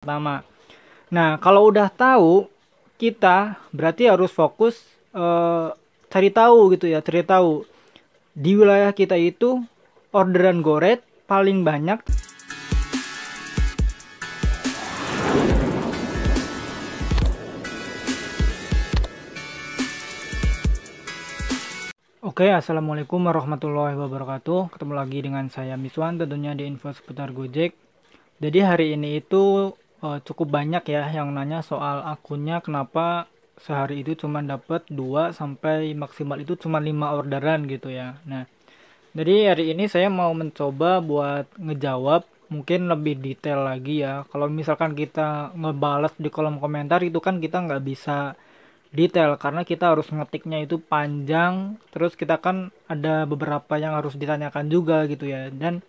pertama. Nah, kalau udah tahu, kita berarti harus fokus cari tahu gitu ya, cari tahu di wilayah kita itu orderan goret paling banyak. Oke, assalamualaikum warahmatullahi wabarakatuh. Ketemu lagi dengan saya Miswan, tentunya di info seputar Gojek. Jadi hari ini itu cukup banyak ya yang nanya soal akunnya, kenapa sehari itu cuma dapat 2 sampai maksimal itu cuma 5 orderan gitu ya. Nah, jadi hari ini saya mau mencoba buat ngejawab mungkin lebih detail lagi ya. Kalau misalkan kita ngebales di kolom komentar itu kan kita nggak bisa detail karena kita harus ngetiknya itu panjang, terus kita kan ada beberapa yang harus ditanyakan juga gitu ya. Dan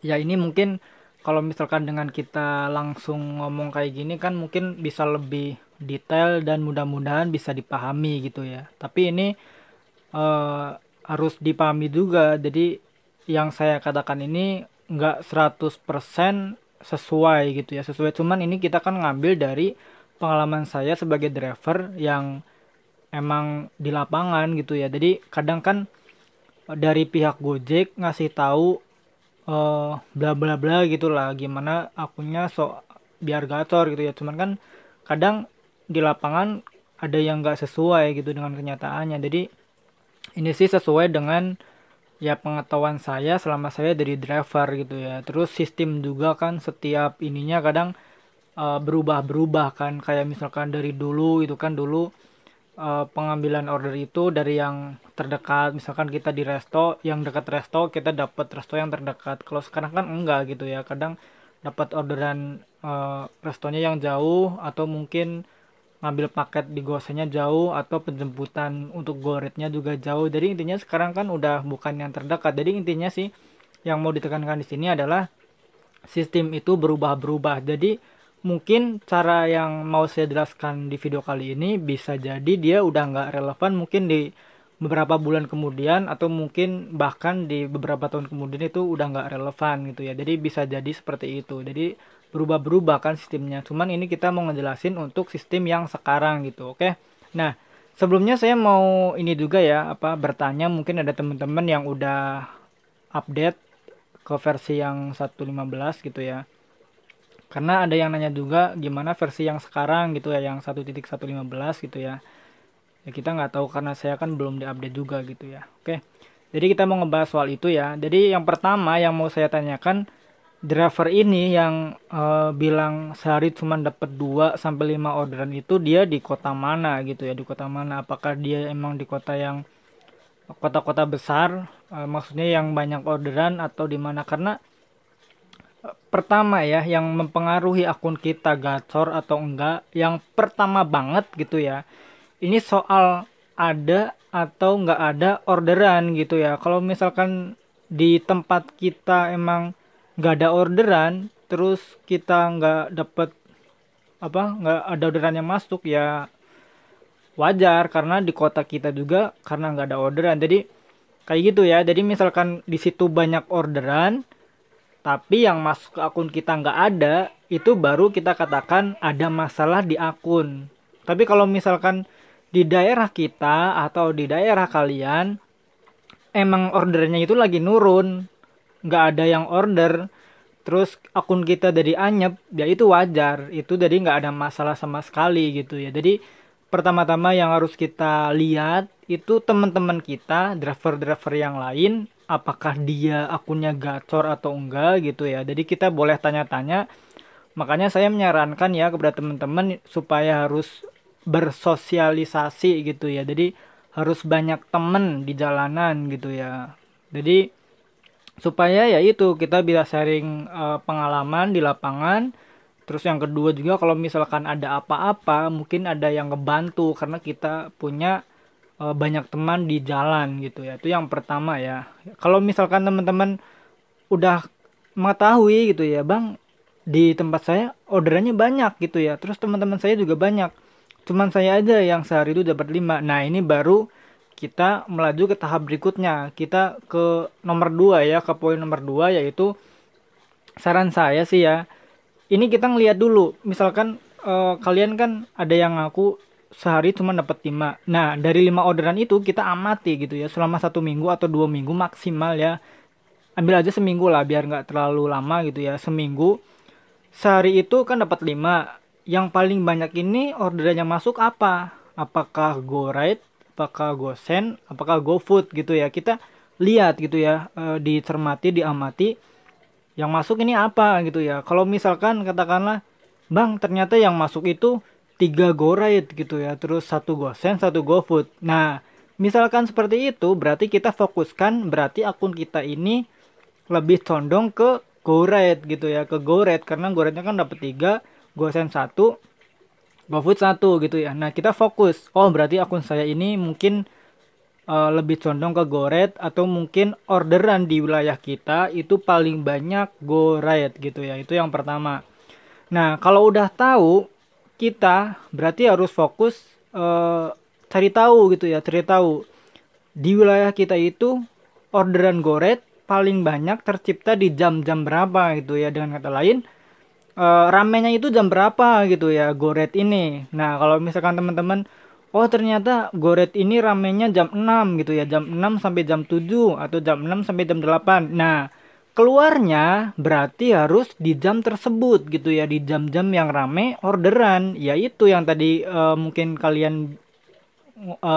ya ini mungkin kalau misalkan dengan kita langsung ngomong kayak gini kan mungkin bisa lebih detail dan mudah-mudahan bisa dipahami gitu ya. Tapi ini eh, harus dipahami juga. Jadi yang saya katakan ini nggak 100% sesuai gitu ya. Sesuai, cuman ini kita kan ngambil dari pengalaman saya sebagai driver yang emang di lapangan gitu ya. Jadi kadang kan dari pihak Gojek ngasih tahu bla bla bla gitulah gimana akunnya biar gacor gitu ya. Cuman kan kadang di lapangan ada yang nggak sesuai gitu dengan kenyataannya. Jadi ini sih sesuai dengan ya pengetahuan saya selama saya dari driver gitu ya. Terus sistem juga kan setiap ininya kadang berubah-berubah kan, kayak misalkan dari dulu itu kan dulu pengambilan order itu dari yang terdekat, misalkan kita di resto yang dekat resto kita dapat resto yang terdekat. Kalau sekarang kan enggak gitu ya, kadang dapat orderan restonya yang jauh, atau mungkin ngambil paket di gosennya jauh, atau penjemputan untuk goretnya juga jauh. Jadi intinya sekarang kan udah bukan yang terdekat. Jadi intinya sih yang mau ditekankan di sini adalah sistem itu berubah-berubah. Jadi mungkin cara yang mau saya jelaskan di video kali ini bisa jadi dia udah nggak relevan mungkin di beberapa bulan kemudian, atau mungkin bahkan di beberapa tahun kemudian itu udah nggak relevan gitu ya. Jadi bisa jadi seperti itu. Jadi berubah-berubah kan sistemnya. Cuman ini kita mau ngejelasin untuk sistem yang sekarang gitu. Oke. Nah, sebelumnya saya mau ini juga ya, bertanya, mungkin ada teman-teman yang udah update ke versi yang 1.15 gitu ya. Karena ada yang nanya juga gimana versi yang sekarang gitu ya, yang 1.115 gitu ya. Ya kita nggak tahu karena saya kan belum diupdate juga gitu ya. Oke. Jadi kita mau ngebahas soal itu ya. Jadi yang pertama yang mau saya tanyakan, driver ini yang bilang sehari cuma dapat 2 sampai 5 orderan itu dia di kota mana gitu ya, di kota mana? Apakah dia emang di kota yang kota-kota besar, maksudnya yang banyak orderan, atau di mana? Karena pertama ya yang mempengaruhi akun kita gacor atau enggak, yang pertama banget gitu ya, ini soal ada atau enggak ada orderan gitu ya. Kalau misalkan di tempat kita emang enggak ada orderan, terus kita enggak dapet enggak ada orderan yang masuk, ya wajar karena di kota kita juga karena enggak ada orderan. Jadi kayak gitu ya. Jadi misalkan di situ banyak orderan tapi yang masuk ke akun kita nggak ada, itu baru kita katakan ada masalah di akun. Tapi kalau misalkan di daerah kita atau di daerah kalian emang ordernya itu lagi nurun, nggak ada yang order, terus akun kita dari anyep, ya itu wajar. Itu jadi nggak ada masalah sama sekali gitu ya. Jadi pertama-tama yang harus kita lihat itu teman-teman kita, driver-driver yang lain, apakah dia akunnya gacor atau enggak gitu ya. Jadi kita boleh tanya-tanya. Makanya saya menyarankan ya kepada teman-teman supaya harus bersosialisasi gitu ya. Jadi harus banyak temen di jalanan gitu ya. Jadi supaya ya itu kita bisa sharing pengalaman di lapangan. Terus yang kedua juga kalau misalkan ada apa-apa mungkin ada yang ngebantu karena kita punya banyak teman di jalan gitu ya. Itu yang pertama ya. Kalau misalkan teman-teman udah mengetahui gitu ya, Bang, di tempat saya orderannya banyak gitu ya. Terus teman-teman saya juga banyak. Cuman saya aja yang sehari itu dapat 5. Nah, ini baru kita melaju ke tahap berikutnya. Kita ke nomor 2 ya, ke poin nomor 2, yaitu saran saya sih ya, ini kita ngelihat dulu, misalkan kalian kan ada yang ngaku sehari cuma dapat 5. Nah, dari 5 orderan itu kita amati gitu ya, selama 1 minggu atau 2 minggu maksimal ya. Ambil aja seminggu lah biar nggak terlalu lama gitu ya. Seminggu, sehari itu kan dapat 5. Yang paling banyak ini orderan yang masuk apa? Apakah GoRide, apakah GoSend, apakah GoFood gitu ya. Kita lihat gitu ya, dicermati, diamati yang masuk ini apa gitu ya. Kalau misalkan katakanlah, Bang, ternyata yang masuk itu 3 GoRide gitu ya, terus 1 GoSend, 1 GoFood. Nah, misalkan seperti itu, berarti kita fokuskan, berarti akun kita ini lebih condong ke GoRide gitu ya, ke GoRide karena GoRide-nya kan dapat 3, GoSend 1, GoFood 1 gitu ya. Nah, kita fokus. Oh, berarti akun saya ini mungkin lebih condong ke GoRide atau mungkin orderan di wilayah kita itu paling banyak GoRide gitu ya. Itu yang pertama. Nah, kalau udah tahu, kita berarti harus fokus cari tahu gitu ya, cari tahu di wilayah kita itu orderan GoRide paling banyak tercipta di jam-jam berapa gitu ya. Dengan kata lain, ramenya itu jam berapa gitu ya GoRide ini. Nah, kalau misalkan teman-teman, oh ternyata GoRide ini ramenya jam 6 gitu ya, jam 6 sampai jam 7 atau jam 6 sampai jam 8. Nah, keluarnya berarti harus di jam tersebut gitu ya, di jam-jam yang rame orderan, yaitu yang tadi mungkin kalian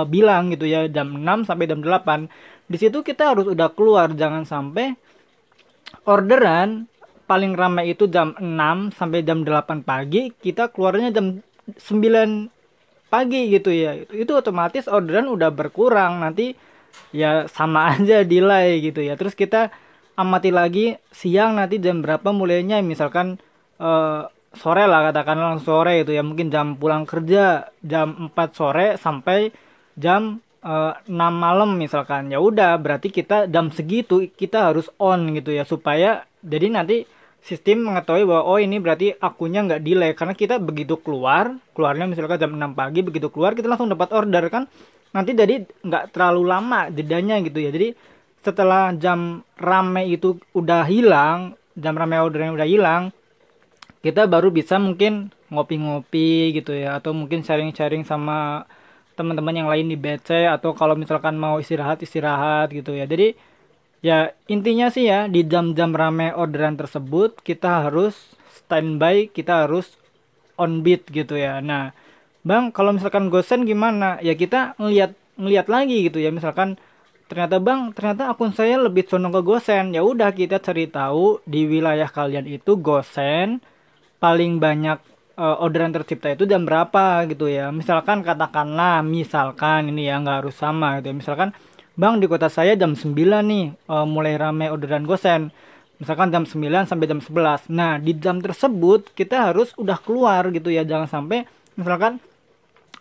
bilang gitu ya, jam 6 sampai jam 8. Di situ kita harus udah keluar, jangan sampai orderan paling ramai itu jam 6 sampai jam 8 pagi, kita keluarnya jam 9 pagi gitu ya. Itu otomatis orderan udah berkurang, nanti ya sama aja delay gitu ya. Terus kita amati lagi siang nanti jam berapa mulainya, misalkan sore lah, katakanlah langsung sore itu ya, mungkin jam pulang kerja jam 4 sore sampai jam 6 malam misalkan. Ya udah, berarti kita jam segitu kita harus on gitu ya, supaya jadi nanti sistem mengetahui bahwa oh ini berarti akunnya nggak delay, karena kita begitu keluarnya misalkan jam 6 pagi, begitu keluar kita langsung dapat order kan, nanti jadi nggak terlalu lama jedanya gitu ya. Jadi setelah jam rame itu udah hilang, jam rame ordernya udah hilang, kita baru bisa mungkin ngopi-ngopi gitu ya, atau mungkin sharing-sharing sama teman-teman yang lain di BC, atau kalau misalkan mau istirahat gitu ya. Jadi ya intinya sih ya, di jam-jam rame orderan tersebut kita harus standby, kita harus on beat gitu ya. Nah, Bang, kalau misalkan gosen gimana? Ya kita ngelihat lagi gitu ya. Misalkan ternyata Bang, ternyata akun saya lebih condong ke gosen. Ya udah, kita cari tahu di wilayah kalian itu gosen paling banyak orderan tercipta itu jam berapa gitu ya. Misalkan katakanlah, misalkan ini ya nggak harus sama gitu ya. Misalkan Bang, di kota saya jam 9 nih mulai rame orderan gosen. Misalkan jam 9 sampai jam 11. Nah, di jam tersebut kita harus udah keluar gitu ya. Jangan sampai misalkan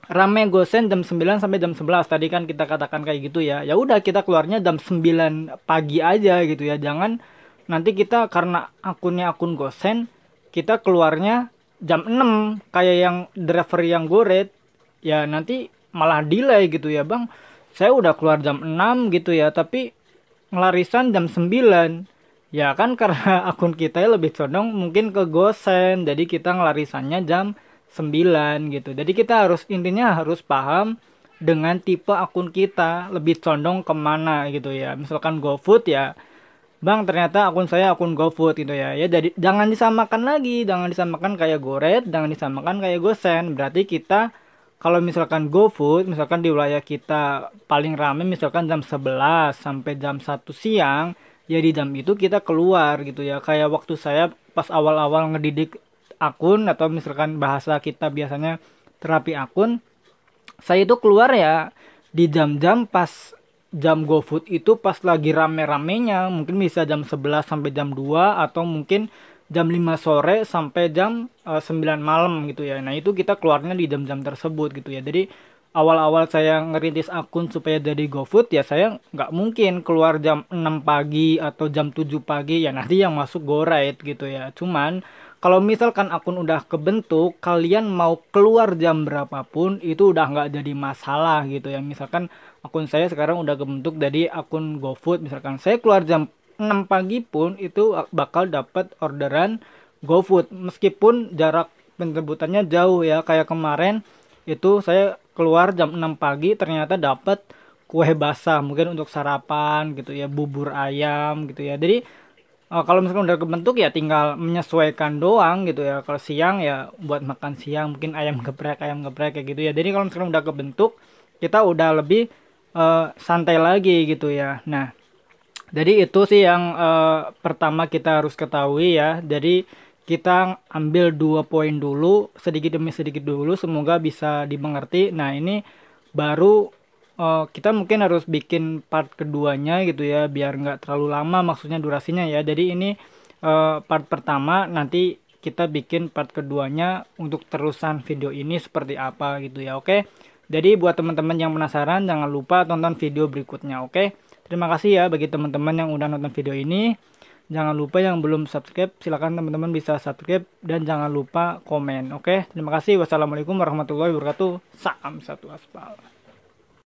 rame gosen jam 9 sampai jam 11. Tadi kan kita katakan kayak gitu ya. Ya udah, kita keluarnya jam 9 pagi aja gitu ya. Jangan nanti kita karena akunnya akun gosen, kita keluarnya jam 6 kayak yang driver yang GoRide. Ya nanti malah delay gitu ya, Bang. Saya udah keluar jam 6 gitu ya, tapi ngelarisan jam 9. Ya kan karena akun kita lebih condong mungkin ke gosen, jadi kita ngelarisannya jam 9 gitu. Jadi kita harus, intinya harus paham dengan tipe akun kita lebih condong kemana gitu ya. Misalkan GoFood ya, Bang ternyata akun saya akun GoFood gitu ya. Ya jadi jangan disamakan lagi, jangan disamakan kayak GoRide, jangan disamakan kayak GoSend. Berarti kita kalau misalkan GoFood, misalkan di wilayah kita paling rame misalkan jam 11 sampai jam 1 siang, ya di jam itu kita keluar gitu ya. Kayak waktu saya pas awal-awal ngedidik akun, atau misalkan bahasa kita biasanya terapi akun, saya itu keluar ya di jam-jam pas jam GoFood itu pas lagi rame-ramenya, mungkin bisa jam 11 sampai jam 2, atau mungkin jam 5 sore sampai jam 9 malam gitu ya. Nah, itu kita keluarnya di jam-jam tersebut gitu ya. Jadi awal-awal saya ngerintis akun supaya jadi GoFood ya, saya nggak mungkin keluar jam 6 pagi atau jam 7 pagi ya, nanti yang masuk GoRide gitu ya. Cuman kalau misalkan akun udah kebentuk, kalian mau keluar jam berapapun itu udah nggak jadi masalah gitu ya. Misalkan akun saya sekarang udah kebentuk jadi akun GoFood, misalkan saya keluar jam 6 pagi pun itu bakal dapat orderan GoFood meskipun jarak penjemputannya jauh ya. Kayak kemarin itu saya keluar jam 6 pagi ternyata dapat kue basah mungkin untuk sarapan gitu ya, bubur ayam gitu ya. Jadi kalau misalkan udah kebentuk ya tinggal menyesuaikan doang gitu ya. Kalau siang ya buat makan siang mungkin ayam geprek kayak gitu ya. Jadi kalau misalkan udah kebentuk kita udah lebih santai lagi gitu ya. Nah, jadi itu sih yang pertama kita harus ketahui ya. Jadi kita ambil 2 poin dulu sedikit demi sedikit dulu, semoga bisa dimengerti. Nah, ini baru kita mungkin harus bikin part keduanya gitu ya biar nggak terlalu lama maksudnya durasinya ya. Jadi ini part pertama, nanti kita bikin part keduanya untuk terusan video ini seperti apa gitu ya. Oke, jadi buat teman-teman yang penasaran jangan lupa tonton video berikutnya. Oke, terima kasih ya bagi teman-teman yang udah nonton video ini. Jangan lupa yang belum subscribe, silahkan teman-teman bisa subscribe dan jangan lupa komen. Oke, terima kasih. Wassalamualaikum warahmatullahi wabarakatuh. Salam satu aspal.